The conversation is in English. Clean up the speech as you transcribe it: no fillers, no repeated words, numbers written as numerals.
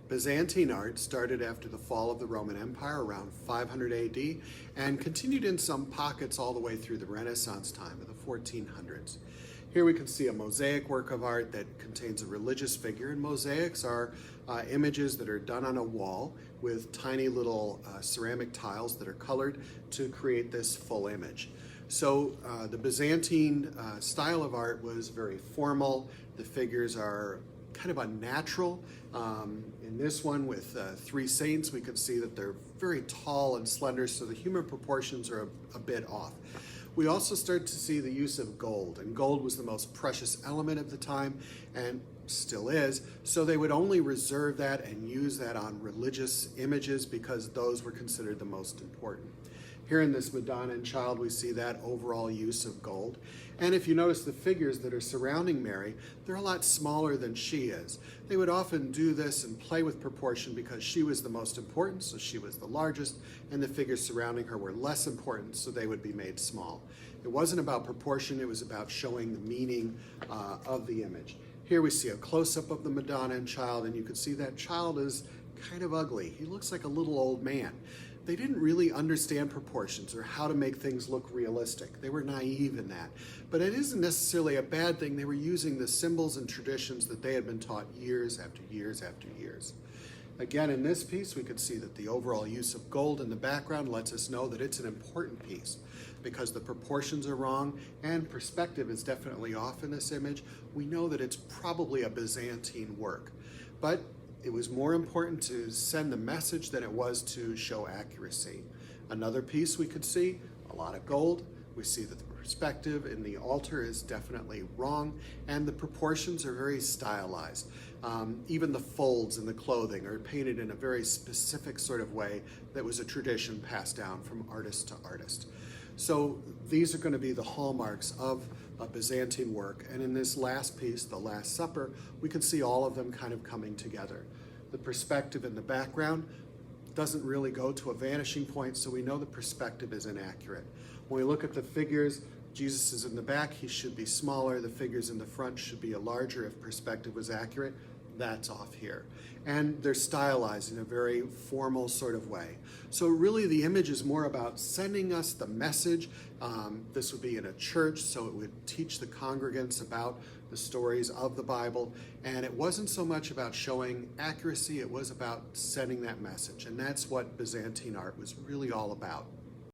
Byzantine art started after the fall of the Roman Empire around 500 AD and continued in some pockets all the way through the Renaissance time of the 1400s. Here we can see a mosaic work of art that contains a religious figure, and mosaics are images that are done on a wall with tiny little ceramic tiles that are colored to create this full image. So the Byzantine style of art was very formal. The figures are kind of unnatural. In this one with three saints, we can see that they're very tall and slender, so the human proportions are a bit off. We also start to see the use of gold, and gold was the most precious element of the time and still is, so they would only reserve that and use that on religious images because those were considered the most important. Here in this Madonna and Child, we see that overall use of gold. And if you notice the figures that are surrounding Mary, they're a lot smaller than she is. They would often do this and play with proportion because she was the most important, so she was the largest, and the figures surrounding her were less important, so they would be made small. It wasn't about proportion, it was about showing the meaning of the image. Here we see a close-up of the Madonna and Child, and you can see that child is kind of ugly. He looks like a little old man. They didn't really understand proportions or how to make things look realistic. They were naive in that. But it isn't necessarily a bad thing. They were using the symbols and traditions that they had been taught years after years after years. Again, in this piece, we can see that the overall use of gold in the background lets us know that it's an important piece because the proportions are wrong and perspective is definitely off in this image. We know that it's probably a Byzantine work. But it was more important to send the message than it was to show accuracy. Another piece we could see, a lot of gold. We see that the perspective in the altar is definitely wrong, and the proportions are very stylized. Even the folds in the clothing are painted in a very specific sort of way that was a tradition passed down from artist to artist. So these are going to be the hallmarks of a Byzantine work. And in this last piece, the Last Supper, we can see all of them kind of coming together. The perspective in the background doesn't really go to a vanishing point, so we know the perspective is inaccurate. When we look at the figures, Jesus is in the back, he should be smaller. The figures in the front should be larger if perspective was accurate. That's off here. And they're stylized in a very formal sort of way. So really the image is more about sending us the message. This would be in a church, so it would teach the congregants about the stories of the Bible. And it wasn't so much about showing accuracy, it was about sending that message. And that's what Byzantine art was really all about.